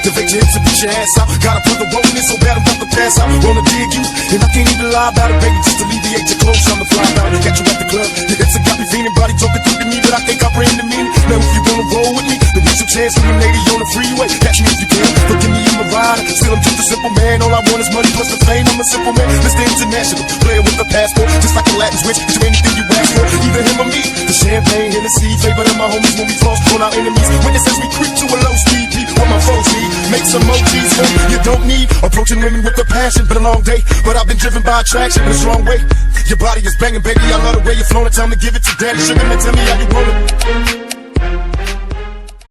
Activate your hips and put your ass out. Gotta put the roll in it so bad I'm about to pass out. Wanna dig you, and I can't even lie about it, baby. Just alleviate your clothes, I'm the fly about it. Got you at the club, your hips have got me feeling. Body talking through to me, but I can't comprehend the meaning. Now if you wanna roll with me, then get some chance from a lady on the freeway. Catch me if you can, but give me in my ride. Still I'm just a simple man, all I want is money plus the fame. I'm a simple man, Mr. International, player with a passport. Just like a Latin switch, get you anything you ask for. Either him or me, the champagne, Hennessy, favorite of my homies when we floss on our enemies. Witness as we creep to a low speed, beat what my foes need. Make some emojis, you don't need. Approaching women with a passion, been a long day, but I've been driven by attraction in a strong way. Your body is banging, baby, I love the way you're flowing. Time to give it to daddy, sugar, and tell me how you want it.